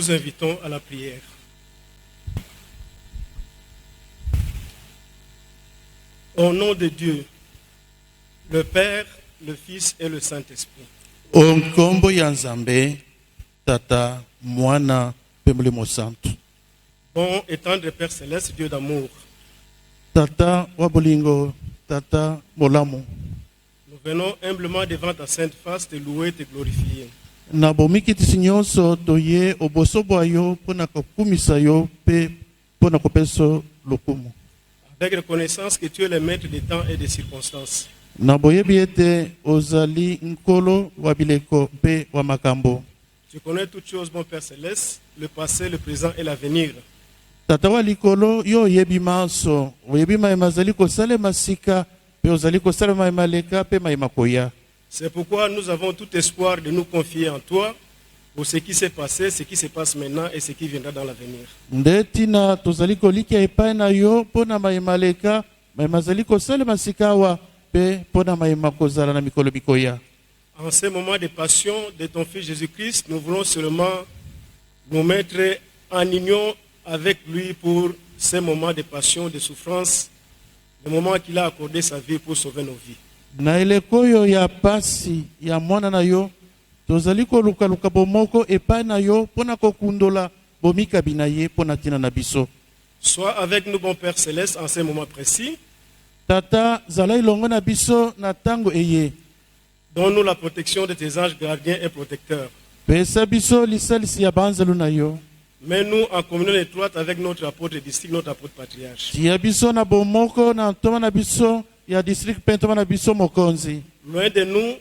vous invitons à la prière. Au nom de Dieu, le Père, le Fils et le Saint-Esprit. Onkombo ya Nzambe, Tata, Mwana, Pemulimo Santo. Bon et tendre Père Céleste, Dieu d'amour, Tata Wabolingo, Tata Molamo. nous venons humblement devant ta sainte face te louer, te glorifier. Na bomikiti sinyonso toye obosobo ayo pona kokumisa yo pe pona kopeso lokumu. Avec reconnaissance que tu es le maître des temps et des circonstances. Na boyebi ete ozali nkolo wa bileko pe wa makambo. Tu connais toutes choses, mon Père Céleste, le passé, le présent et l'avenir. Tata wa likolo yo yebi maso, oyebi maema zali kosale masika pe ozali kosale maema leka pe maema koya. C'est pourquoi nous avons tout espoir de nous confier en toi pour ce qui s'est passé, ce qui se passe maintenant et ce qui viendra dans l'avenir. Ndetina tozali kolikia epai na yo pona maema leka, maema zali kosale masika wa pe pona maema kozala na mikolo bikoya. En ces moments de passion de ton Fils Jésus-Christ, nous voulons seulement nous mettre en union avec lui pour ces moments de passion, de souffrance, le moment qu'il a accordé sa vie pour sauver nos vies. Na elekoyo ya pasi ya mwana na yo tozali koluka bomoko epai na yo pona kokundola bomika binaye pona tina na biso. Sois avec nous, bon Père Céleste, en ces moments précis. Tata zala ilongo na biso na tango eye. Donne-nous la protection de tes anges gardiens et protecteurs. Pesa biso lisalisi ya banzelu na yo. Mets-nous en communion étroite avec notre apôtre de district, notre apôtre patriarche. Tia biso na bomoko na ntoma na biso ya district pentoma na biso mokonzi. Loin de nous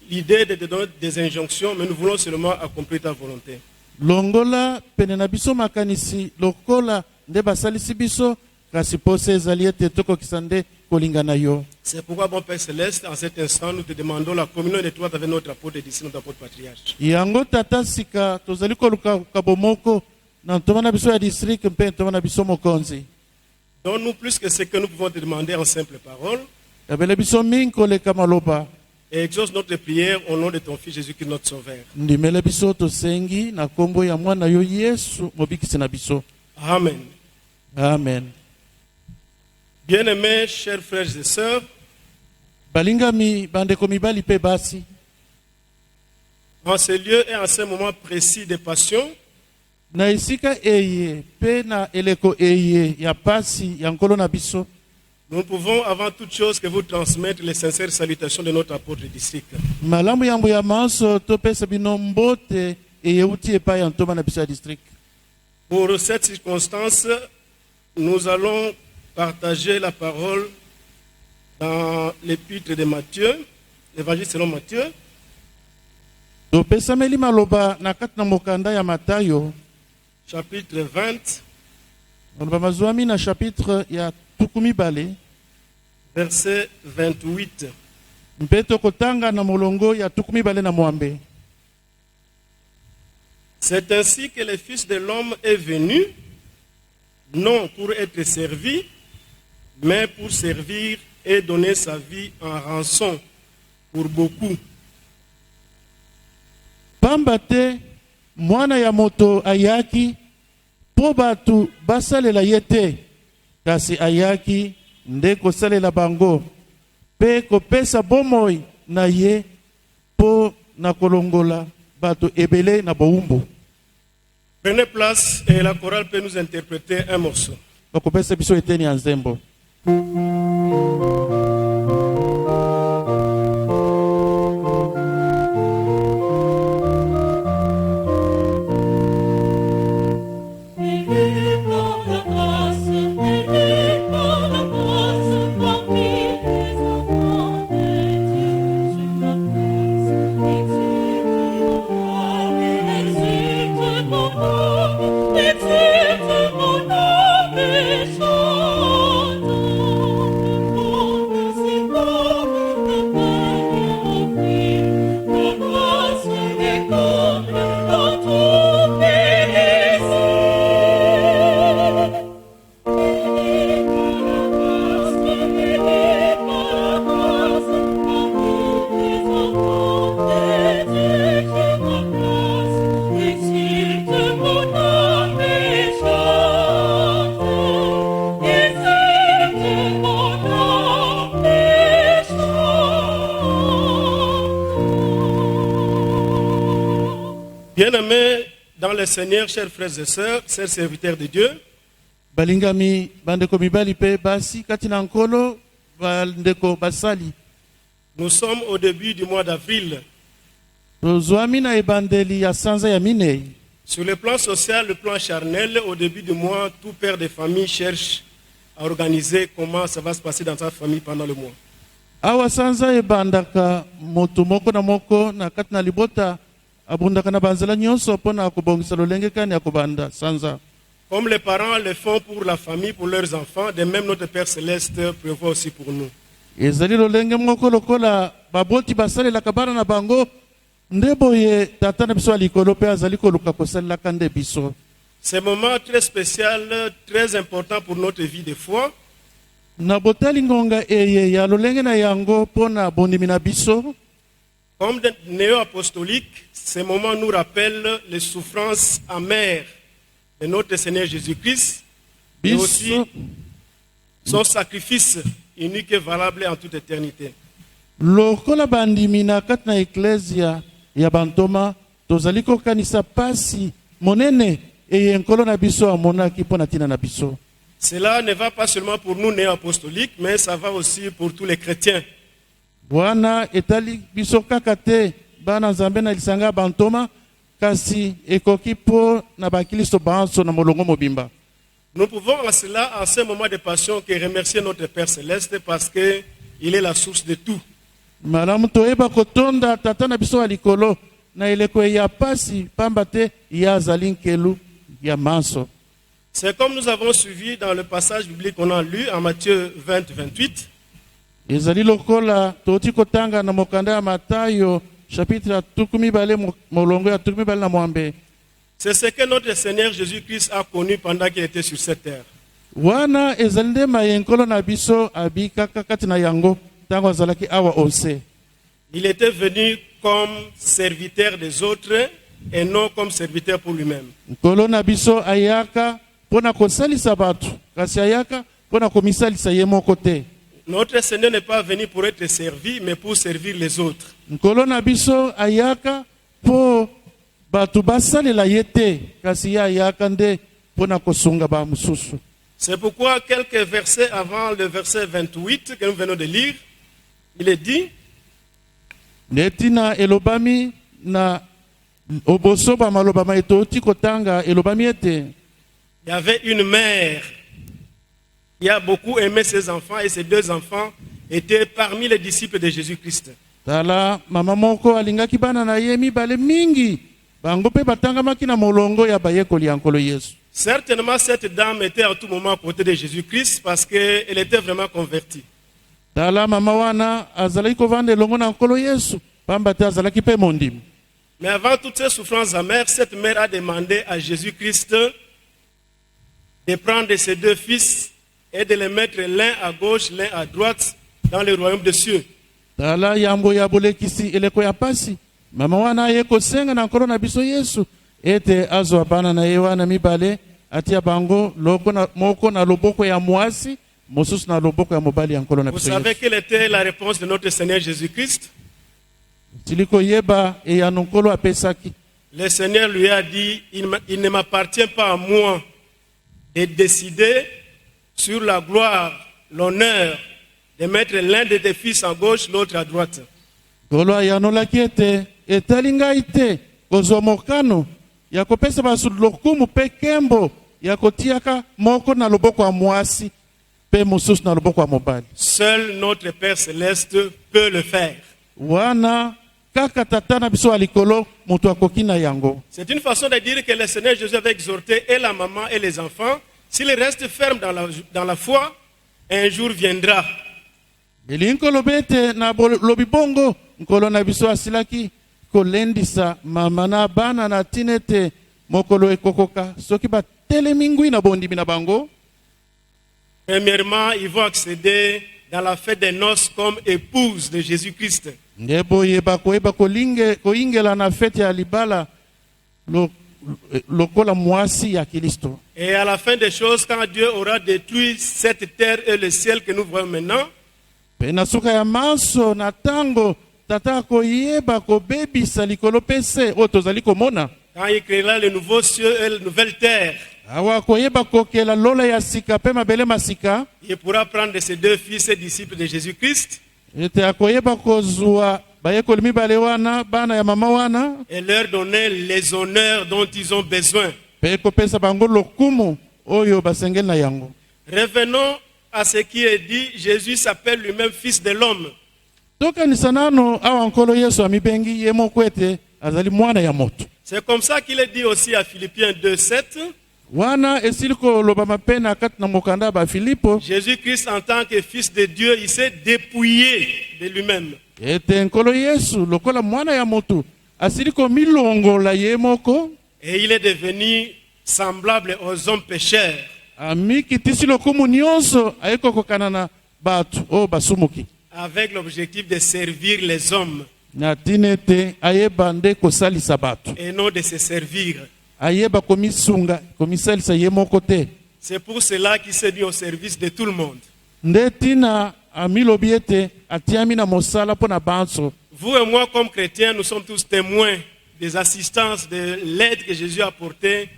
l'idée de te donner des injonctions, mais nous voulons seulement accomplir ta volonté. Longola pene na biso makanisi lokola nde basalisi biso kasi pose ezali ete tokokisa nde kolinga na yo. C'est pourquoi, bon Père Céleste, en cet instant, nous te demandons la communion étroite avec notre apôtre de district, notre apôtre patriarche. Yango tata sika tozali koluka kabomoko na ntoma na biso ya district mpe ntoma na biso mokonzi. Donne-nous plus que ce que nous pouvons te demander en simple parole. Yabele biso mingi koleka maloba. Et exauce notre prière au nom de ton Fils Jésus-Christ, notre Sauveur. Ndimele biso tosengi na kombo ya mwana yo Yesu mobikisi na biso. Amen. Amen. Bien-aimés, chers frères et sœurs, Balingami bandeko mibali pe basi. en ce lieu et en ce moment précis de passion, Na isika eye pe na eleko eye ya pasi ya nkolo na biso. nous pouvons avant toute chose que vous transmettre les sincères salutations de notre apôtre du district. Malamu yambo ya maso topesa bino mbote eyeuti epai ya ntoma na biso ya district. Pour cette circonstance, nous allons partager la parole dans l'épître de Matthieu, l'évangile selon Matthieu, Topesameli maloba na kati na mokanda ya Matayo. chapitre 20, Maloba mazwami na chapitre ya tukumi bale. verset 28. Mpe tokotanga na molongo ya tukumi bale na mwambe. C'est ainsi que le Fils de l'homme est venu, non pour être servi, mais pour servir et donner sa vie en rançon pour beaucoup. Pamba te mwana ya moto ayaki po batu basalela ye te, kasi ayaki nde kosalela bango pe kopesa bomoi na ye po na kolongola bato ebele na bowumbu. Prenez place et la chorale peut nous interpréter un morceau. Bakopesa biso eteni ya nzembo. Exil Bien-aimés dans le Seigneur, chers frères et sœurs, chers serviteurs de Dieu, balingami bandeko mibali pe basi kati na nkolo bandeko basali nous sommes au début du mois d'avril. tozwami na ebandeli ya sanza ya minei. Sur le plan social, le plan charnel, au début du mois, tout père de famille cherche à organiser comment ça va se passer dans sa famille pendant le mois. Awa sanza ebandaka moto moko na moko na kati na libota abundaka na banzela nyonso mpona kobongisa lolenge kani ya kobanda sanza. Comme les parents le font pour la famille, pour leurs enfants, de même notre Père Céleste prévoit aussi pour nous. Ezali lolenge moko lokola baboti basalelaka bana na bango nde boye tata na biso ya likolo mpe azali koluka kosalelaka nde biso. C'est un moment très spécial, très important pour notre vie de foi. Na botali ngonga eye ya lolenge na yango mpona bondimi na biso. Comme néo-apostolique, ce moment nous rappelle les souffrances amères de notre Seigneur Jésus-Christ et aussi son sacrifice unique et valable en toute éternité. Lokola bandimi na kati na eklesia ya bantoma tozali kokanisa pasi monene eye nkolo na biso amonaki mpona ntina na biso. Cela ne va pas seulement pour nous néo-apostoliques, mais ça va aussi pour tous les chrétiens. Bwana etali biso kaka te bana nzambe na lisanga bantoma kasi ekoki po na bakristo banso na molongo mobimba. Nous pouvons en cela, en ce moment de passion, que remercier notre Père Céleste parce qu'il est la source de tout. Malamu toyeba kotonda tata na biso ya likolo na eleko ya pasi pamba te ya azali nkelu ya manso. C'est comme nous avons suivi dans le passage biblique qu'on a lu en Matthieu 20-28. Ezali lokola toti kotanga na mokanda ya Matayo chapitre tukumi bale molongo ya tukumi bale na mwambe. C'est ce que notre Seigneur Jésus-Christ a connu pendant qu'il était sur cette terre. Wana ezali nde mayenkolo na biso abikaka kati na yango tango azalaki awa onse. Il était venu comme serviteur des autres et non comme serviteur pour lui-même. Nkolo na biso ayaka pona kosalisa batu kasi ayaka pona komisalisa ye moko te. Notre Seigneur n'est pas venu pour être servi, mais pour servir les autres. Nkolo na biso ayaka po batu basalela ye te kasi ye ayaka nde pona kosunga ba mususu. C'est pourquoi quelques versets avant le verset 28 que nous venons de lire, il est dit: netina elobami na oboso ba maloba ma etoti kotanga elobami ete il y avait une mère qui a beaucoup aimé ses enfants et ses deux enfants étaient parmi les disciples de Jésus-Christ. tala mama moko alingaki bana na ye mibale mingi bango pe batangamaki na molongo ya bayekoli ya nkolo Yesu. Certainement cette dame était à tout moment à côté de Jésus-Christ parce qu'elle était vraiment convertie. Tala mama wana azalaki kovanda elongo na nkolo Yesu pamba te azalaki pe mondimi. Mais avant toutes ces souffrances amères, cette mère a demandé à Jésus-Christ de prendre ses deux fils et de les mettre l'un à gauche, l'un à droite dans le royaume des cieux. Tala yambo ya bolekisi eleko ya pasi. Mama wana ye kosenga na nkolo na biso Yesu ete azwa bana na ye wana mibale atia bango moko na loboko ya mwasi mosusu na loboko ya mobali ya nkolo na biso Yesu. Vous savez quelle était la réponse de notre Seigneur Jésus-Christ? Tiliko yeba e ya nkolo apesaki. Le Seigneur lui a dit: il ne m'appartient pas à moi de décider sur la gloire, l'honneur, de mettre l'un de tes fils à gauche, l'autre à droite. Nkolo ayanolaki ete etali ngai te kozwa mokano ya kopesa basu lokumu pe kembo ya kotiaka moko na loboko ya mwasi pe mosusu na loboko ya mobali. Seul notre Père Céleste peut le faire. Wana kaka tata na biso alikolo moto akoki na yango. C'est une façon de dire que le Seigneur Jésus avait exhorté et la maman et les enfants, s'ils restent fermes dans la foi, un jour viendra. Elinkolo bete na lobi bongo nkolo na biso asilaki kolendisa mama na bana na tinete mokolo ekokoka soki ba telemingui na bondimi na bango. Premièrement, ils vont accéder dans la fête des noces comme épouse de Jésus-Christ. Ndebo yeba koyeba koingela na fete ya libala lokola mwasi ya Kristo. Et à la fin des choses, quand Dieu aura détruit cette terre et le ciel que nous voyons maintenant, pena suka ya maso na tango tata koyeba kobebisa likolo pese o tozali komona. quand il créera le nouveau cieux et la nouvelle terre, awa koyeba kokela lola ya sika pe mabele masika il pourra prendre ses deux fils et disciples de Jésus-Christ ete akoyeba kozwa bayekoli mibale wana bana ya mama wana et leur donner les honneurs dont ils ont besoin. pe kopesa bango lokumu oyo basengeli na yango. Revenons à ce qui est dit. Jésus s'appelle lui-même fils de l'homme. Tokanisa nano awa nkolo Yesu amibengi ye moko ete azali mwana ya moto. C'est comme ça qu'il est dit aussi à Philippiens 2:7. Wana esili koloba mapena kati na mokanda ba Filipo Jésus-Christ en tant que fils de Dieu, il s'est dépouillé de lui-même. ete nkolo Yesu lokola mwana ya moto asili komilongola ye moko Et il est devenu semblable aux hommes pécheurs. amikitisi lokumu nyonso ayeko kokana na batu o basumuki Avec l'objectif de servir les hommes na tina ete ayeba nde kosalisa batu et non de se servir. ayeba komisunga komisalisa ye moko te. C'est pour cela qu'il s'est mis au service de tout le monde. Nde tina amilobi ete atiami na mosala mpo na banso. Vous et moi, comme chrétiens, nous sommes tous témoins des assistances, de l'aide que Jésus a apportée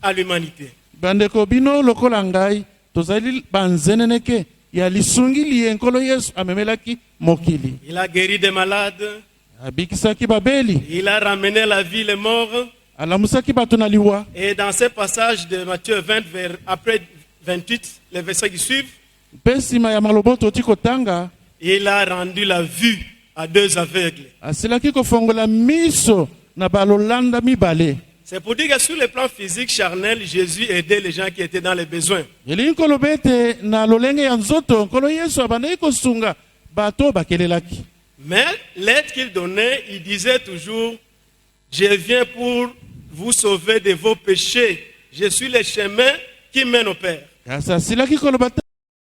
à l'humanité. Bandeko bino lokola ngai tozali banzeneneke ya lisungili ye nkolo Yesu amemelaki mokili. Il a guéri des malades, Abikisaki babeli, il a ramené à la vie les morts. alamusaki bato na liwa. Et dans ce passage de Matthieu 20, après 28, les versets qui suivent, Mpe nsima ya malobo toti kotanga il a rendu la vue à deux aveugles. asilaki kofongola miso na balolanda mibale. C'est pour dire que sur le plan physique, charnel, Jésus aidait les gens qui étaient dans les besoins. Elingi koloba ete na lolenge ya nzoto nkolo Yesu abandaki kosunga bato bakelelaki. Mais l'aide qu'il donnait, il disait toujours, je viens pour vous sauver de vos péchés. Je suis le chemin qui mène au Père. Kasi asilaki koloba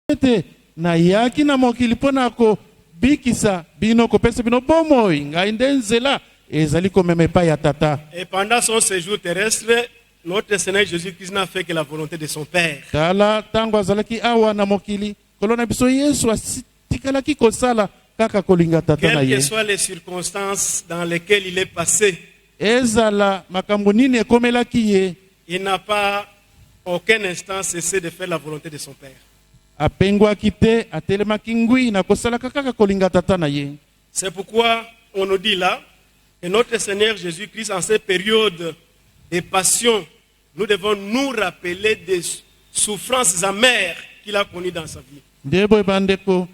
ete nayaki na mokili mpo na kobikisa bino kopesa bino bomoi ngai nde nzela ezali komema epai ya tata. Et pendant son séjour terrestre, notre Seigneur Jésus-Christ n'a fait que la volonté de son Père. Tala tango azalaki awa na mokili kolo na biso Yesu atikalaki kosala kaka kolinga tata na Quelles que ye. soient les circonstances dans lesquelles il est passé, Ezala makambo nini ekomelaki ye il n'a pas aucun instant cessé de faire la volonté de son Père. apengwaki te atelemaki ngwi na kosalaka kaka kolinga tata na ye. C'est pourquoi on nous dit là que notre Seigneur Jésus-Christ, en cette période de passion, nous devons nous rappeler des souffrances amères qu'il a connues dans sa vie. Ndebo bandeko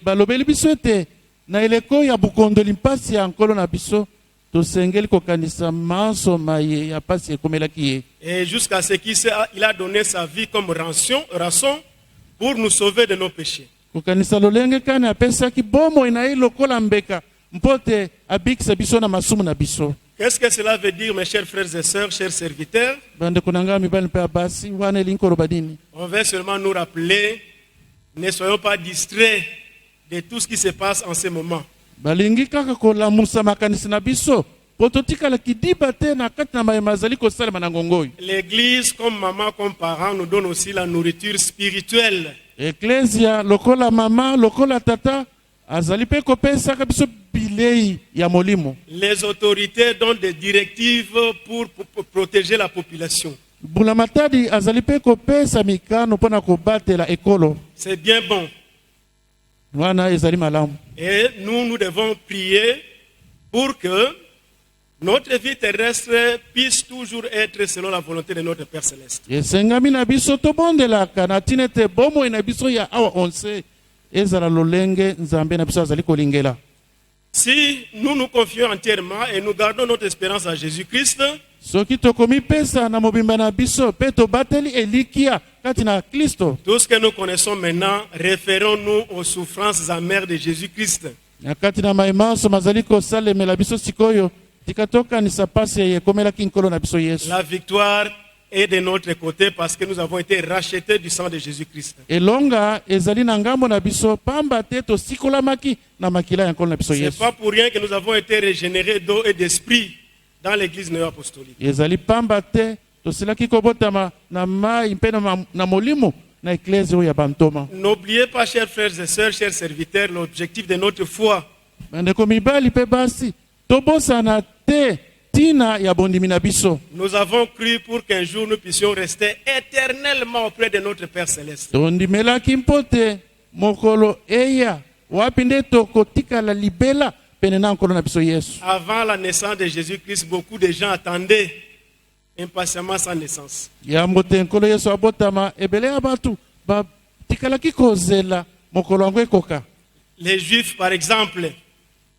balobeli biso ete na eleko ya bukondoli mpasi ya nkolo na biso tosengeli kokanisa maso maye ya pasi ekomelaki ye. Et jusqu'à ce qu'il a donné sa vie comme rançon pour nous sauver de nos péchés. Kokanisa lolenge kani apesaki bomoi na ye lokola mbeka mpote abikisa biso na masumu na biso. Qu'est-ce que cela veut dire, mes chers frères et sœurs, chers serviteurs? Bandeko na ngai mibali mpe abasi wana elingi koloba nini? On veut seulement nous rappeler, ne soyons pas distraits de tout ce qui se passe en ce moment. Balingi kaka kolamusa makanisi na biso po totikala kidiba te na kati na mayema azali kosalema na ngongoi. L'Église, comme maman, comme parent, nous donne aussi la nourriture spirituelle. Eklesia lokola mama lokola tata azali pe kopesaka biso bilei ya molimo. Les autorités donnent des directives pour protéger la population. Bulamatadi azali pe kopesa mikano mpona kobatela ekolo. C'est bien bon. Wana ezali malamu. Et nous devons prier pour que notre vie terrestre puisse toujours être selon la volonté de notre Père Céleste. Esengami na biso tobondelaka na tina ete bomoi na biso ya awa onse ezala lolenge nzambe na biso azali kolingela. Si nous nous confions entièrement et nous gardons notre espérance à Jésus-Christ, soki tokomipesa na mobimba na biso pe tobateli elikia kati na Kristo, tout ce que nous connaissons maintenant, référons-nous aux souffrances amères de Jésus-Christ. na kati na maimaso mazali kosalemela biso sikoyo tikatokanisa pasi ekomelaki nkolo na biso Yesu. La victoire est de notre côté parce que nous avons été rachetés du sang de Jésus-Christ. Elonga ezali na ngambo na biso pamba te tosikolamaki na makila ya nkolo na biso Ce n'est Yesu. pas pour rien que nous avons été régénérés d'eau et d'esprit dans l'église néo-apostolique. Ezali pamba te tosilaki kobotama na mai mpe na molimo na eklezia oyo ya bantoma. N'oubliez pas, chers frères et sœurs, chers serviteurs, l'objectif de notre foi. Bandeko mibali pe basi tobosana te tina ntina ya bondimi na biso. Nous avons cru pour qu'un jour nous puissions rester éternellement auprès de notre Père Céleste. Tondimelaki mpote mokolo eya wapi nde tokotikala libela pene na nkolo na biso Yesu. Avant la naissance de Jésus-Christ, beaucoup de gens attendaient impatiemment sa naissance. Yambo te nkolo Yesu abotama ebele ya batu batikalaki kozela mokolo yango ekoka. Les Juifs, par exemple,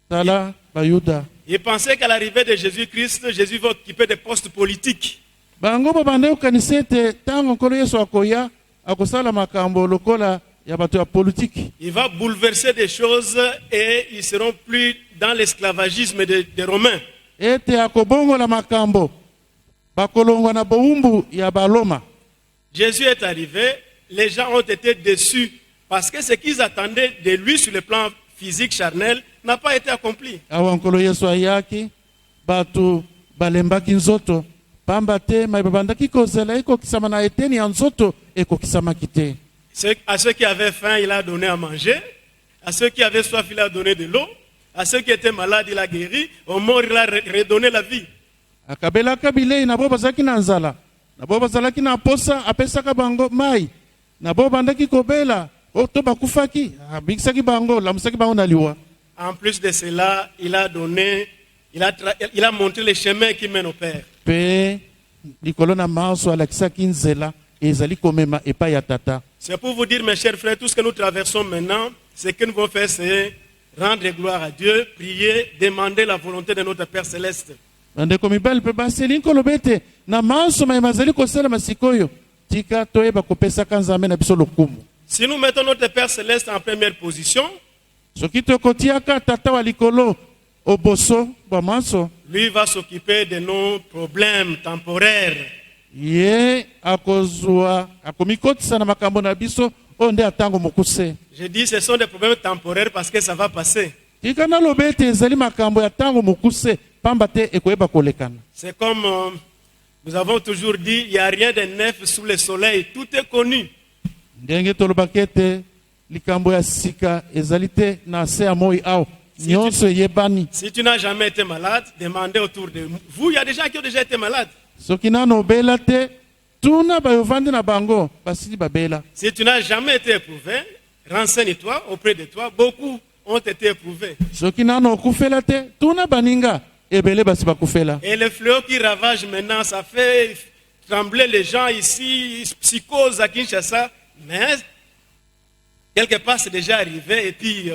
Tala bayuda ils pensaient qu'à l'arrivée de Jésus-Christ, Jésus va occuper des postes politiques. bango babanda yokanisa ete ntango nkolo Yesu akoya akosala makambo lokola ya bato ya politiki. Il va bouleverser des choses et ils ne seront plus dans l'esclavagisme des Romains. Ete akobongola makambo bakolongwa na boumbu ya baloma. Jésus est arrivé, les gens ont été déçus parce que ce qu'ils attendaient de lui sur le plan physique charnel n'a pas été accompli. Awa nkolo Yesu ayaki batu balembaki nzoto pamba te mai babandaki kozela ekokisama na eteni ya nzoto ekokisamaki te. À ceux qui avaient faim, il a donné à manger. À ceux qui avaient soif, il a donné de l'eau. À ceux qui étaient malades, il a guéri. Aux morts, il a redonné la vie. Akabelaka bilei na bo bazalaki na nzala na bo bazalaki na posa apesaka bango mai na bo bandaki kobela to bakufaki abikisaki bango lamusaki bango na liwa. En plus de cela, il a montré les chemins qui mènent au Père. Pe likolo na maso alakisaki nzela ezali komema epai ya tata. C'est pour vous dire, mes chers frères, tout ce que nous traversons maintenant, ce que nous devons faire, c'est rendre gloire à Dieu, prier, demander la volonté de notre Père Céleste. Bandeko mibali pe baseli nkolo bete na maso mai mazali kosala masikoyo tika toyeba kopesaka nzambe na biso lokumu. Si nous mettons notre Père Céleste en première position, soki tokotiaka tata wa likolo oboso bwa maso, lui va s'occuper de nos problèmes temporaires. ye akozwa akomikotisa na makambo na biso onde atango mokuse. Je dis ce sont des problèmes temporaires parce que ça va passer. Tika na lobete ezali makambo ya tango mokuse pamba te ekoyeba kolekana. C'est comme nous avons toujours dit, il n'y a rien de neuf sous le soleil, tout est connu. Ndenge tolobaki ete likambo ya sika ezali te na se ya moi awa nyonso eyebani. Si tu n'as jamais été malade, demandez autour de vous. Il y a des gens qui ont déjà été malades. Soki nano obela te tuna bayovandi na bango basili babela. Si tu n'as jamais été éprouvé, renseigne-toi auprès de toi. Beaucoup ont été éprouvés. Soki nano okufela te tuna baninga ebele basi bakufela. Et le fléau qui ravage maintenant, ça fait trembler les gens ici, psychose à Kinshasa. Mais quelque part, c'est déjà arrivé et puis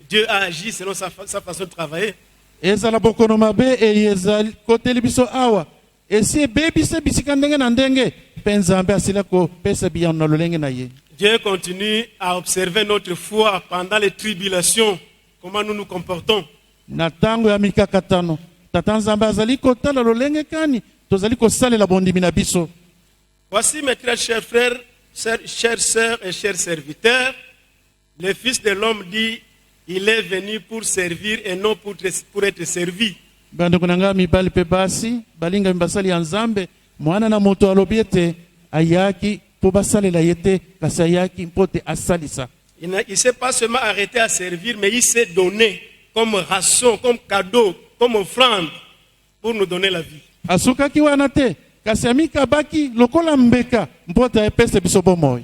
Dieu a agi selon sa façon de travailler. Ezala bokono mabe ezali koteli biso awa. Esi ebebisa bisika ndenge na ndenge pe Nzambe asila kopesa biyano na lolenge na ye. Dieu continue à observer notre foi pendant les tribulations, comment nous nous comportons. Na tango ya mikakatano tata Nzambe azali kotala lolenge kani tozali kosalela bondimi na biso. Voici mes très chers frères, chères sœurs et chers serviteurs, le Fils de l'homme dit, il est venu pour servir et non pour être servi. Bandeko nanga mibali pe basi balinga mbasali ya Nzambe mwana na moto alobi ete ayaki po basalela yete kasi ayaki mpote asalisa. Il ne s'est pas seulement arrêté à servir, mais il s'est donné comme ration, comme cadeau, comme offrande pour nous donner la vie. Asukaki wana te kasi amika baki lokola mbeka mpote epese biso bomoi.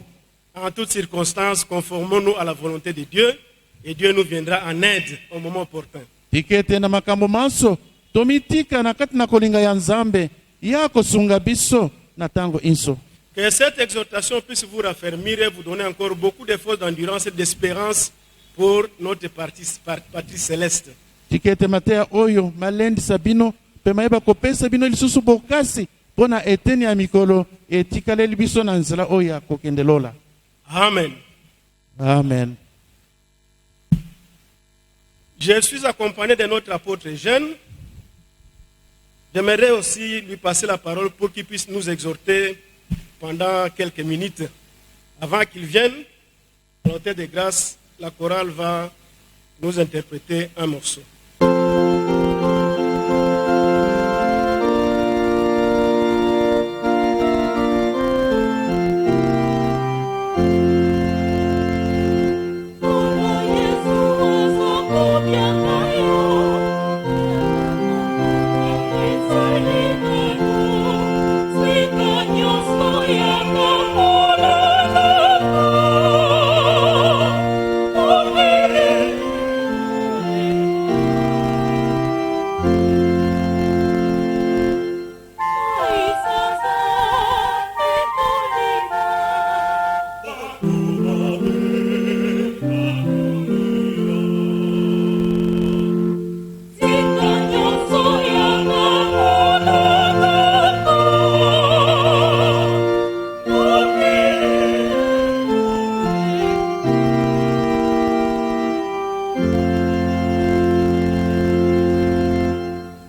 En toutes circonstances, conformons-nous à la volonté de Dieu et Dieu nous viendra en aide au moment opportun. Tikete na makambo manso tomitika na kati na kolinga ya Nzambe ya kosunga biso na tango inso. Que cette exhortation puisse vous raffermir et vous donner encore beaucoup de force, d'endurance et d'espérance pour notre partie céleste. Tikete matea oyo malendi sabino pe maeba kopesa bino lisusu bokasi pona eteni ya mikolo etikaleli biso na nzela oya kokendelola. Amen. Amen. Je suis accompagné de notre apôtre jeune. J'aimerais aussi lui passer la parole pour qu'il puisse nous exhorter pendant quelques minutes. Avant qu'il vienne, à l'autel de grâce, la chorale va nous interpréter un morceau. Yes,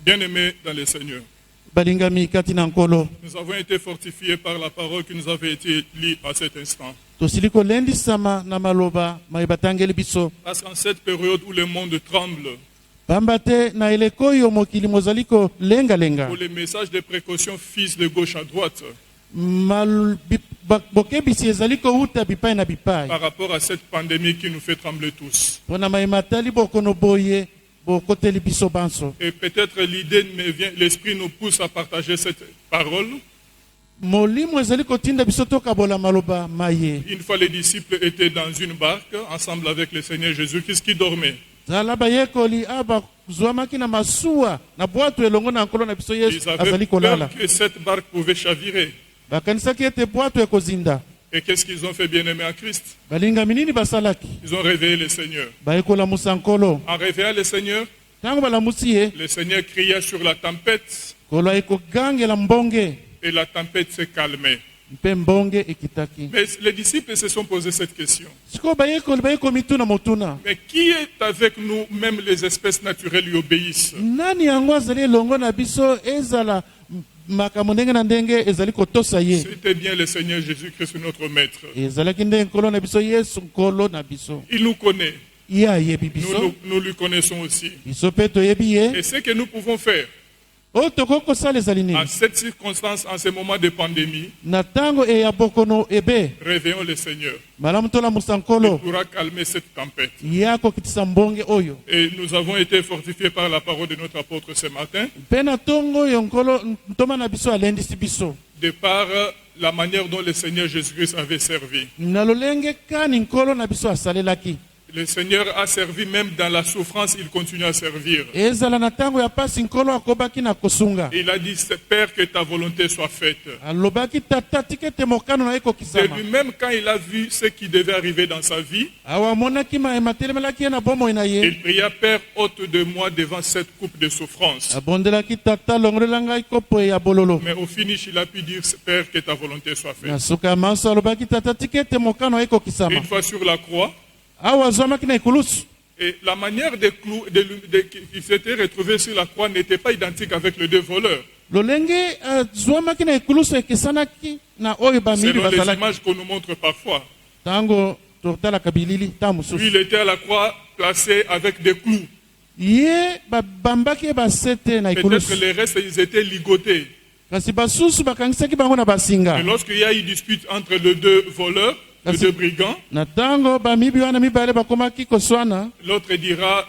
Bien-aimés dans le Seigneur, balingami kati na nkolo nous avons été fortifiés par la parole qui nous avait été lue à cet instant. tosili kolendisama na maloba mai batangeli biso Parce qu'en cette période où le monde tremble, pamba te na eleko oyo mokili mozali kolengalenga où les messages de précaution fusent de gauche à droite bokebisi ezali kouta bipai na bipai par rapport à cette pandémie qui nous fait trembler tous. mpona mai matali bokono boye bokoteli biso banso Et peut-être l'idée me vient, l'esprit nous pousse à partager cette parole. molimo ezali kotinda biso tokabola maloba maye Une fois les disciples étaient dans une barque ensemble avec le Seigneur Jésus-Christ qui dormait. zala bayekoli bazwamaki na masuwa na bwato elongo na nkolo na biso Ils yesu avaient azali peur kolala que cette barque pouvait chavirer. bakanisaki ete bwato ekozinda Et qu'est-ce qu'ils ont fait, bien-aimés en Christ? balingami nini basalaki Ils ont réveillé le Seigneur. bayekolamusa nkolo En réveillant le Seigneur, ntango balamusi ye le Seigneur cria sur la tempête nkolo ekogangela mbonge et la tempête s'est calmée. mpe mbonge ekitaki Mais les disciples se sont posé cette question. sikoyo bayekoli bayekomituna motuna Mais qui est avec nous? Même les espèces naturelles lui obéissent. nani yango azali elongo na biso ezala makambo ndenge na ndenge ezali kotosa ye C'était bien le Seigneur Jésus-Christ, notre Maître. ezalaki ndenge nkolo na biso yesu nkolo na biso Il nous connaît. ye ayebi Nous, biso nous lui connaissons aussi. biso mpe toyebi ye Et ce que nous pouvons faire oyo tokoki kosala ezali en nini cette circonstance, en ce moment de pandémie, na ntango eya bokono ebe réveillons le Seigneur. malamu tolamusa Il nkolo pourra calmer cette tempête. ye akokitisa mbonge oyo Et nous avons été fortifiés par la parole de notre apôtre ce matin, mpe na ntongo oyo nkolo ntoma na biso alendisi biso de par la manière dont le Seigneur Jésus-Christ avait servi. na lolenge kani nkolo na biso asalelaki Le Seigneur a servi même dans la souffrance, il continue à servir. ezala na ntango ya pasi nkolo akobaki na kosunga Il a dit, Père, que ta volonté soit faite. alobaki tata tika ete mokano na ye Et ekokisama lui-même, quand il a vu ce qui devait arriver dans sa vie, awa amonaki mayema atelemelaki ye na bomoi na ye il pria, Père, ôte de moi devant cette coupe de souffrance. abondelaki tata longolela ngai kopo ya bololo Mais au finish, il a pu dire, Père, que ta volonté soit na faite. suka ya manso alobaki tata tika ete mokano ekokisama Une fois sur la croix, awa azwamaki na ekulusu et la manière de clou, qui s'était retrouvé sur la croix n'était pas identique avec les deux voleurs. lolenge azwamaki na ekulusu ekesanaki na oyo bamili Selon les bazalaki images qu'on nous montre parfois. ntango totalaka bilili ntango Lui, mosusu il était à la croix placé avec des clous. ye babambaki ye basete na Peut-être ekulusu les restes, ils étaient ligotés. kasi basusu bakangisaki bango na basinga Et lorsqu'il y a eu dispute entre les deux voleurs, les deux brigands, na ntango bamibi wana mibale bakomaki koswana l'autre dira,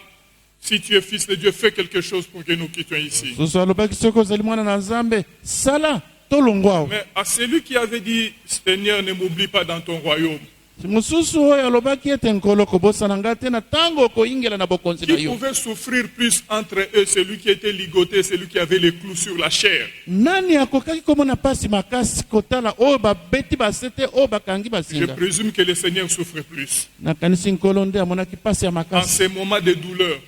si tu es fils de Dieu, fais quelque chose pour que nous quittions ici. susu alobaki soki ozali mwana na nzambe sala tolongwa awa Mais à celui qui avait dit, Seigneur, ne m'oublie pas dans ton royaume, mosusu oyo alobaki ete nkolo kobosana ngai te na ntango okoyingela na bokonzi na qui yo pouvait souffrir plus entre eux, celui qui était ligoté, celui qui avait les clous sur la chair? nani akokaki komona pasi makasi kotala oyo babeti basete oyo bakangi Je basinga présume que le Seigneur souffre plus. nakanisi nkolo nde amonaki pasi ya En makasi ces moments de douleur,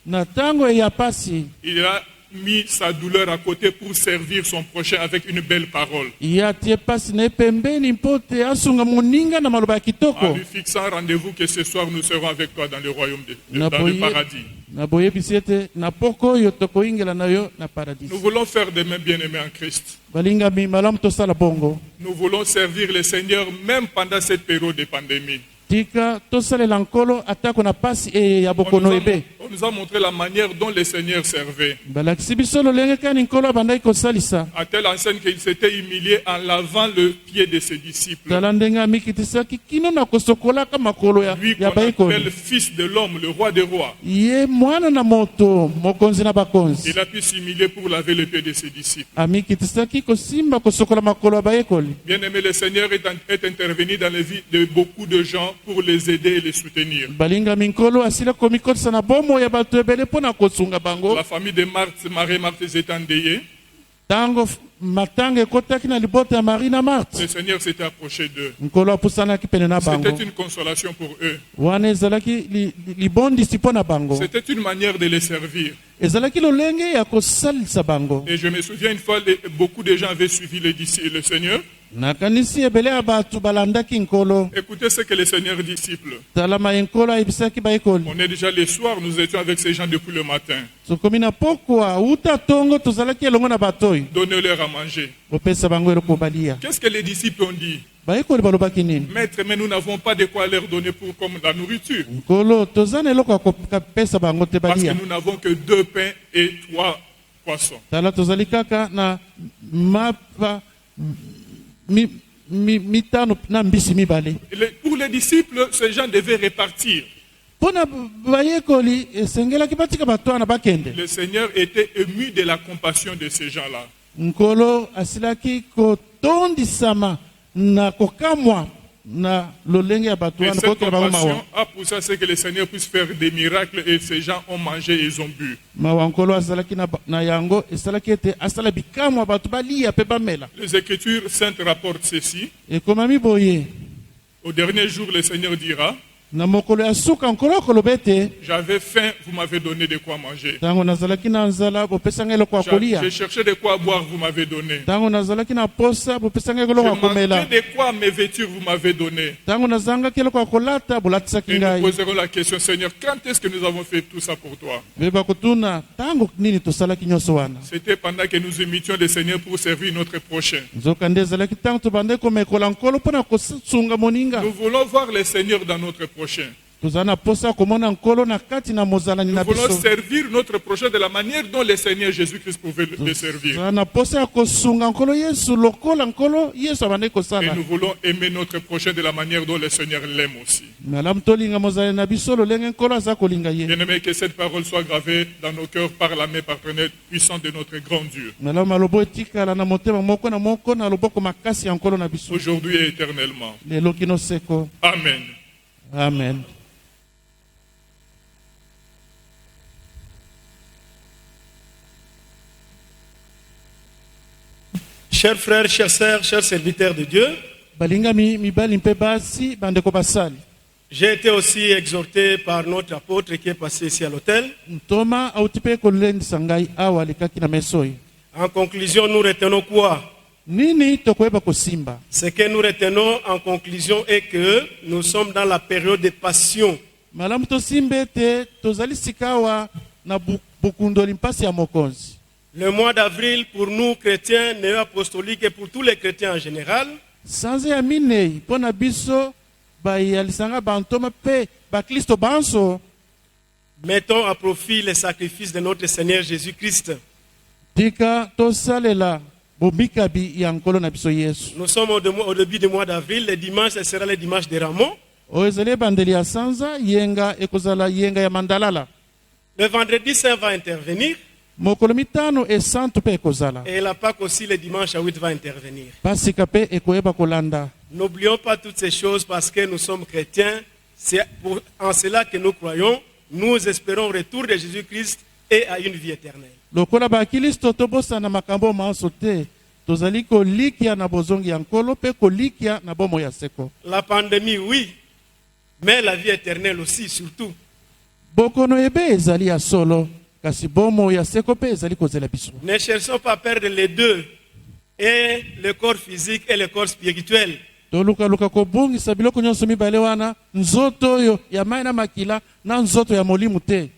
na ntango eya pasi il a mis sa douleur à côté pour servir son prochain avec une belle parole, ye atie pasi na ye pembeni mpo te asunga moninga na maloba ya en kitoko lui fixant rendez-vous que ce soir nous serons avec toi dans le royaume, Na dans le boye- paradis. na boyebisi ete na poko oyo tokoyingela na yo na paradis Nous voulons faire de même, bien-aimés en Christ. balingami malamu tosala bongo Nous voulons servir le Seigneur même pendant cette période de pandémie. tika tosalela nkolo atako na pasi ya bokono ebe On nous a montré la manière dont le Seigneur servait. balakisi biso lolenge kani nkolo abandaki kosalisa À telle enseigne qu'il s'était humilié en lavant le pied de ses disciples. tala ndenge amikitisaki kino na kosokolaka makolo Lui ya qu'on appelle bayekoli fils de l'homme, le roi des rois. ye mwana na moto mokonzi na bakonzi Il a pu s'humilier pour laver le pied de ses disciples. amikitisaki kosimba kosokola makolo ya bayekoli Bien-aimé, le Seigneur est intervenu dans les vies de beaucoup de gens pour les aider et les soutenir. balingami nkolo asila komikotisa na bomo ya bato ebele mpo na kosunga bango La famille de Marthe, Marie-Marthe, ils étaient endeuillés. ntango matanga ekotaki na libota ya Marie na Marthe. Le Seigneur s'était approché d'eux. Nkolo apusanaki pene na bango. C'était une consolation pour eux. Wana ezalaki libondisi mpo na bango. C'était une manière de les servir. Ezalaki lolenge ya kosalisa bango. Et je me souviens une fois, beaucoup de gens avaient suivi le Seigneur. Nakanisi ebele ya bato balandaki nkolo. Écoutez ce que le Seigneur disciple. Talama nkolo ayebisaki baekoli. On est déjà le soir, nous étions avec ces gens depuis le matin. Sokomi na pokwa uta tongo tozalaki elongo na batoi. Donnez-leur à manger. Bopesa bango eloko balia. Qu'est-ce que les disciples ont dit? Baekoli balobaki nini? Maître, mais nous n'avons pas de quoi leur donner pour comme la nourriture. Nkolo tozana eloko ya kopesa bango te Parce balia. que nous n'avons que 2 pains et 3 poissons. Tala tozali kaka na mapa mitano na mbisi mibale. Pour les disciples, ces gens devaient repartir. Pona bayekoli esengelaki batika bato wana bakende. Le Seigneur était ému de la compassion de ces gens-là. Nkolo asilaki kotondisama na kokamwa na lolenge ya bato Et wana cette kokela bango compassion mawa. a poussé à ce que le Seigneur puisse faire des miracles et ces gens ont mangé et ils ont bu. Mawa nkolo azalaki na yango esalaki ete asala bikamwa bato balia pe bamela. Les Écritures saintes rapportent ceci. Ekomami boye Au dernier jour, le Seigneur dira, na mokolo ya suka nkolo akoloba ete j'avais faim, vous m'avez donné de quoi manger. ntango nazalaki na nzala bopesanga eloko ya kolia. J'ai cherché de quoi boire, vous m'avez donné. Ntango nazalaki na posa bopesanga eloko ya Je komela. manquais de quoi me vêtir, vous m'avez donné. Ntango nazangaki eloko ya kolata bolatisaki Et nous ngai. poserons la question, Seigneur, quand est-ce que nous avons fait tout ça pour toi? Be bakotuna ntango nini tosalaki nyonso wana. C'était pendant que nous imitions le Seigneur pour servir notre prochain. Nzoka nde ezalaki ntango tobandaki komekola nkolo mpona kosunga moninga. Nous voulons voir le Seigneur dans notre prochain. Tozala na posa komona nkolo na kati na mozalani Nous na voulons biso. servir notre prochain de la manière dont le Seigneur Jésus-Christ pouvait le servir. Tozala na posa ya kosunga nkolo Yesu lokola nkolo Yesu abandaki Et kosala. nous voulons aimer notre prochain de la manière dont le Seigneur l'aime aussi. Malamu tolinga mozalani na biso lolenge nkolo aza kolinga ye. Bien-aimé, que cette parole soit gravée dans nos cœurs par la main partenaire puissante de notre grand Dieu, Malamu malobo etikala na motema moko na loboko makasi ya nkolo na biso. aujourd'hui et éternellement. Lelo kino seko. Amen. Amen. Chers frères, chères sœurs, chers serviteurs de Dieu, Balingami mibali mpe basi bandeko basali. j'ai été aussi exhorté par notre apôtre qui est passé ici à l'hôtel. Ntoma auti mpe kolendisa ngai awa alikaki na mesoi. En conclusion, nous retenons quoi? Nini tokoyeba kosimba? Ce que nous retenons en conclusion est que nous sommes dans la période de passion. Malamu tosimba ete tozali sika awa na bokundoli mpasi ya mokonzi. Le mois d'avril, pour nous chrétiens néo-apostoliques et pour tous les chrétiens en général, Sanze ya minei mpona biso bayalisanga bantoma mpe baklisto banso. mettons à profit les sacrifices de notre Seigneur Jésus-Christ. Tika tosalela bomikabi ya nkolo na biso Yesu. Nous sommes au début du mois d'avril. Le dimanche, ce sera le dimanche de Ramon. Oyo ezali ebandeli ya sanza yenga ekozala yenga ya mandalala. Le vendredi saint va intervenir. Mokolo mitano esantu mpe ekozala. Et la Pâque aussi, le dimanche à 8 va intervenir. Pasika mpe ekoyeba kolanda. N'oublions pas toutes ces choses parce que nous sommes chrétiens. C'est en cela que nous croyons. Nous espérons le retour de Jésus-Christ et à une vie éternelle. Lokola bakilisto tobosana makambo maoso te. Tozali kolikia na bozongi ya nkolo mpe kolikia na bomo ya seko. La pandémie, oui, mais la vie éternelle aussi, surtout. Bokono ebe ezali ya solo. Kasi bomo ya seko mpe ezali kozela biso. Ne cherchons pas à perdre les deux, et le corps physique et le corps spirituel. Toluka kobungisa biloko nyonso mibale wana nzoto oyo ya mai na makila na nzoto ya molimu te.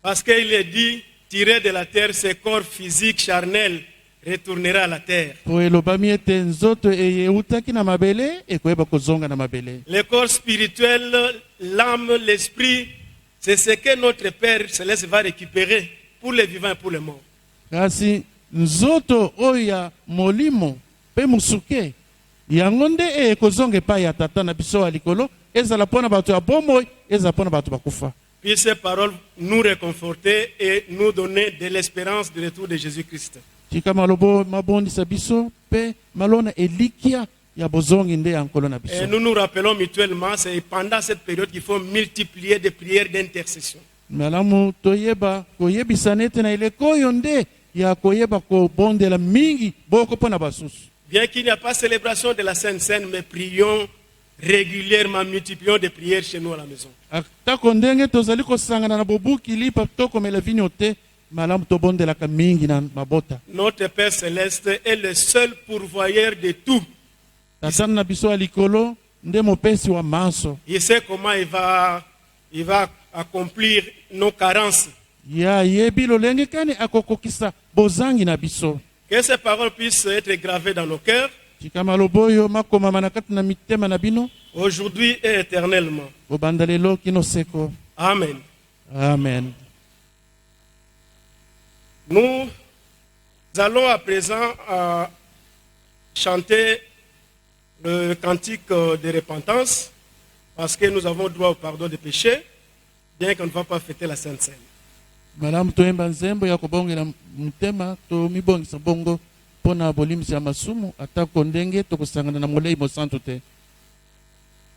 Parce qu'il est dit, tiré de la terre, ce corps physique charnel retournera à la terre. Po elobami ete nzoto eutaki na mabele ekoyeba kozonga na mabele. Le corps spirituel, l'âme, l'esprit, c'est ce que notre Père Céleste va récupérer pour les vivants et pour les morts. Kasi nzoto oyo ya molimo pe musuke yango nde ekozonga epai ya tata na biso ya likolo ezala mpona bato ya bomoi ezala mpona bato bakufa. Puis ces paroles nous réconforter et nous donner de l'espérance du retour de Jésus-Christ. Tika malobo mabondisa biso pe malona elikia ya bozongi nde ya nkolo na biso. Et nous nous rappelons mutuellement, c'est pendant cette période qu'il faut multiplier des prières d'intercession. Malamu toyeba koyebisana ete na ileko oyo nde ya koyeba kobondela mingi boko mpo na basusu. Bien qu'il n'y a pas célébration de la Sainte Seine, mais prions régulièrement, multiplions des prières chez nous à la maison. Atako ndenge tozali kosangana na bobukili pa tokomela vino te malamu tobondelaka mingi na mabota. Notre Père Céleste est le seul pourvoyeur de tout. Tata na biso ya likolo nde mopesi wa maso. Il sait comment il va accomplir nos carences. Ya yebi lolenge kani akokokisa bozangi na biso. Que ces paroles puissent être gravées dans nos cœurs, Chikama loboyo makoma manakati na mitema na bino aujourd'hui et éternellement. obandalelo kino seko. Amen. Amen. Nous allons à présent chanter le cantique de repentance, parce que nous avons droit au pardon des péchés, bien qu'on ne va pas fêter la Sainte Seine. Malamu toyemba nzembo ya kobongela mutema to mibongisa bongo pona bolimisa masumu atako ndenge tokosangana na molei mosantu te.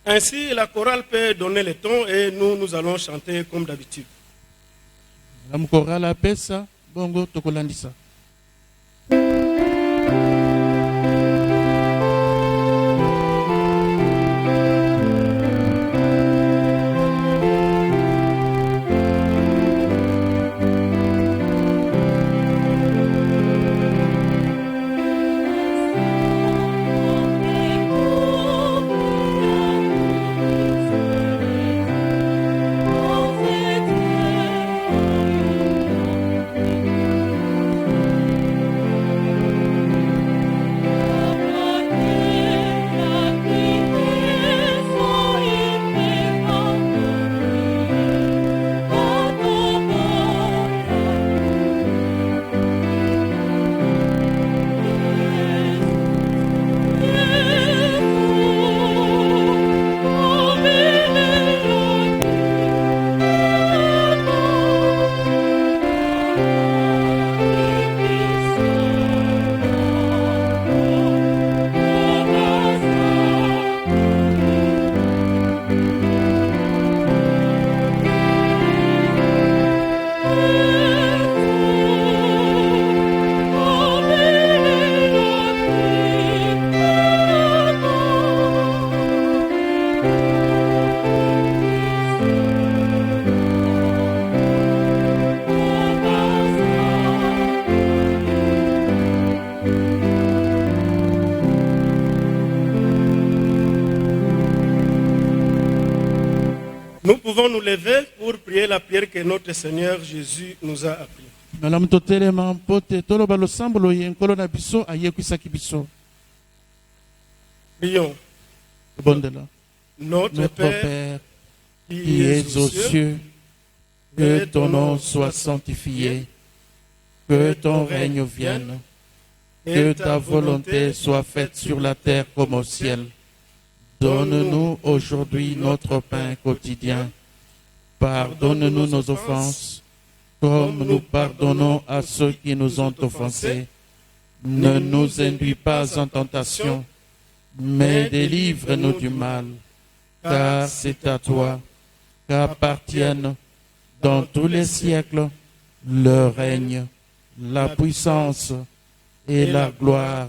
Ainsi, la chorale peut donner le ton et nous allons chanter comme d'habitude. Malamu korala pesa bongo tokolandisa. Nous pouvons nous lever pour prier la prière que notre Seigneur Jésus nous a appris. Malamu totelema mpote toloba losambo yenkolo na biso ayekwisaki biso. Prions. Bondela. Notre Père, Père qui es aux cieux, que ton nom soit sanctifié, que ton règne vienne, que ta volonté soit faite sur la terre comme au ciel. Donne-nous aujourd'hui notre pain quotidien. Pardonne-nous nos offenses, comme nous pardonnons à ceux qui nous ont offensés. Ne nous induis pas en tentation, mais délivre-nous du mal. Car c'est à toi qu'appartiennent dans tous les siècles le règne, la puissance et la gloire.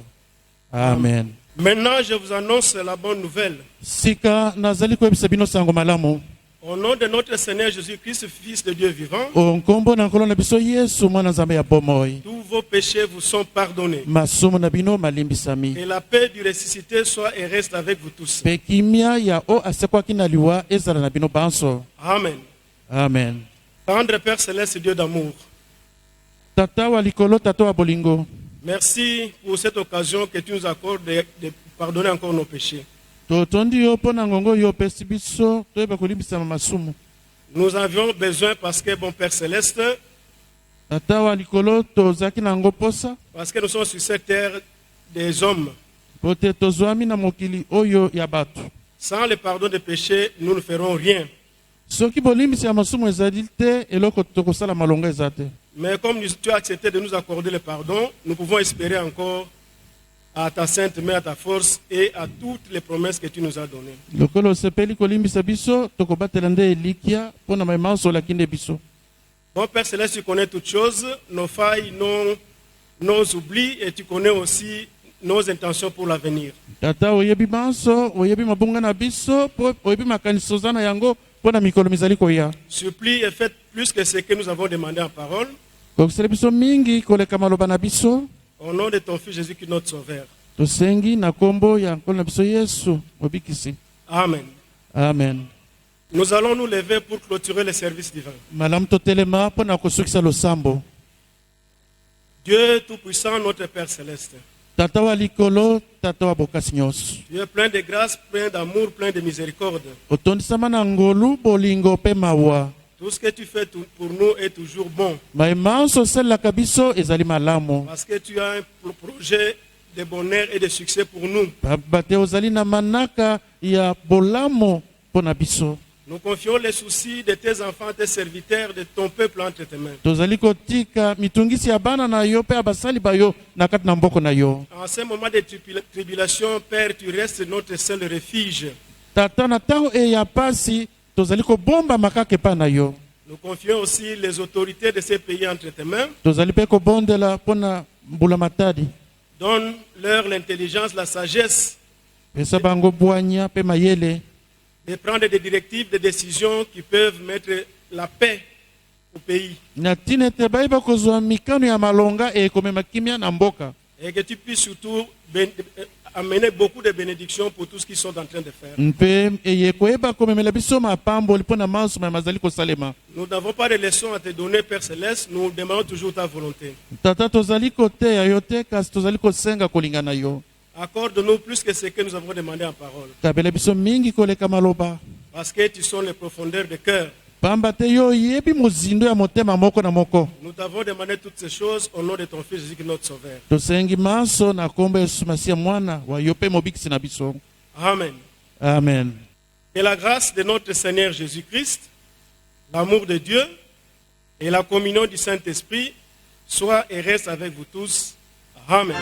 Amen. Maintenant, je vous annonce la bonne nouvelle. Sika nazali koyebisa bino sango malamu. Au nom de notre Seigneur Jésus-Christ, Fils de Dieu vivant, Onkombo na nkolo na biso Yesu mwana nzambe ya bomoi. tous vos péchés vous sont pardonnés. Masumu na bino malimbisami. Et la paix du ressuscité soit et reste avec vous tous. Pe kimia ya o asekwaki na liwa ezala na bino banso. Amen. Amen. Tendre Père Céleste, Dieu d'amour, Tata wa likolo tata wa bolingo. merci pour cette occasion que tu nous accordes de pardonner encore nos péchés. Totondi yo pona ngongo yo pesi biso toyeba kolimbisama masumu. Nous avions besoin parce que, bon Père Céleste, Tata wa likolo tozaki na ngo posa. parce que nous sommes sur cette terre des hommes. Pote tozwami na mokili oyo ya bato. Sans le pardon des péchés, nous ne ferons rien. Soki bolimbisi ya masumu ezali te eloko tokosala malonga eza te. Mais comme tu as accepté de nous accorder le pardon, nous pouvons espérer encore à ta sainte main, à ta force et à toutes les promesses que tu nous as données. Lokolo sepeli kolimbisa biso tokobatela nde elikia mpona maema osolaki nde biso. Bon Père Céleste, tu connais toutes choses, nos failles, nos oublis et tu connais aussi nos intentions pour l'avenir. Tata oyebi manso, oyebi mabunga na biso, po oyebi makaniso za na yango mpo na mikolo mizali koya. Supplie et faites plus que ce que nous avons demandé en parole. Kokisala biso mingi koleka maloba na biso. Au nom de ton Fils Jésus-Christ, notre Sauveur. Tosengi na kombo ya nkolo na biso Yesu obikisi. Amen. Amen. Nous allons nous lever pour clôturer le service divin. Malamu totelema mpo na kosukisa losambo. Dieu Tout-Puissant, notre Père Céleste. Tata wa likolo, tata wa bokasi nyonso. Dieu plein de grâce, plein d'amour, plein de miséricorde. Otondisama na ngolu, bolingo pe mawa. Tout ce que tu fais pour nous est toujours bon. Maimanso osalelaka biso ezali malamu. Parce que tu as un projet de bonheur et de succès pour nous. Bate ozali na manaka ya bolamo mpo na biso. Nous confions les soucis de tes enfants, tes serviteurs, de ton peuple entre tes mains. Tozali kotika mitungisi ya bana na yo pe ya basali bayo na kati na mboko na yo. En ce moment de tribulation, Père, tu restes notre seul refuge. Tata na tango ya pasi tozali kobomba makake pa na yo. Nous confions aussi les autorités de ces pays entre tes mains. Tozali pe kobondela mpo na mbula matadi. Donne-leur l'intelligence, la sagesse Pesa bango bwanya pe mayele. de prendre des directives, des décisions qui peuvent mettre la paix au pays. Na tina te baiba kozwa mikano ya malonga e komema kimia na mboka. Et que tu puisses surtout amener beaucoup de bénédictions pour tout ce qu'ils sont en train de faire. Mpe eye koyeba komemela biso mapambo lipo na manso ma mazali kosalema. Nous n'avons pas de leçons à te donner, Père Céleste. Nous demandons toujours ta volonté. Tata tozali kote ya yo te kasi tozali kosenga kolinga na yo. Accorde-nous plus que ce que nous avons demandé en parole. Kabela biso mingi koleka maloba. Parce que tu sont les profondeurs de cœur. Pamba te yo yebi mozindo ya motema moko na moko. Nous t'avons demandé toutes ces choses au nom de ton Fils Jésus, notre Sauveur. Tosengi manso na kombo Yesu Masia mwana wa yo pe mobikisi na biso. Amen. Amen. Que la grâce de notre Seigneur Jésus-Christ, l'amour de Dieu et la communion du Saint-Esprit soient et restent avec vous tous. Amen.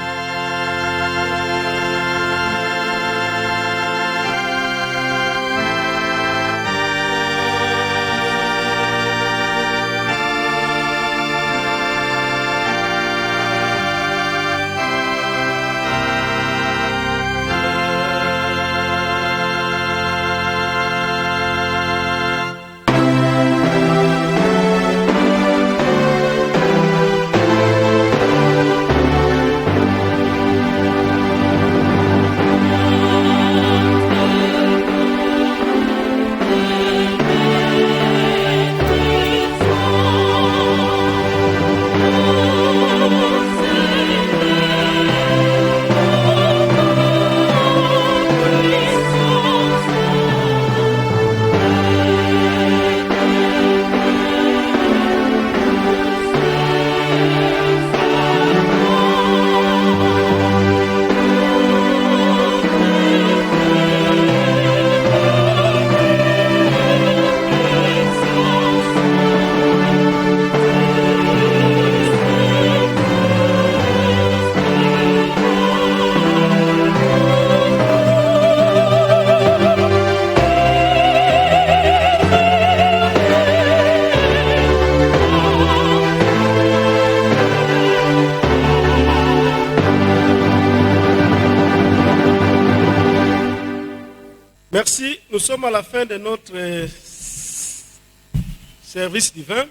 Merci. Nous sommes à la fin de notre service divin.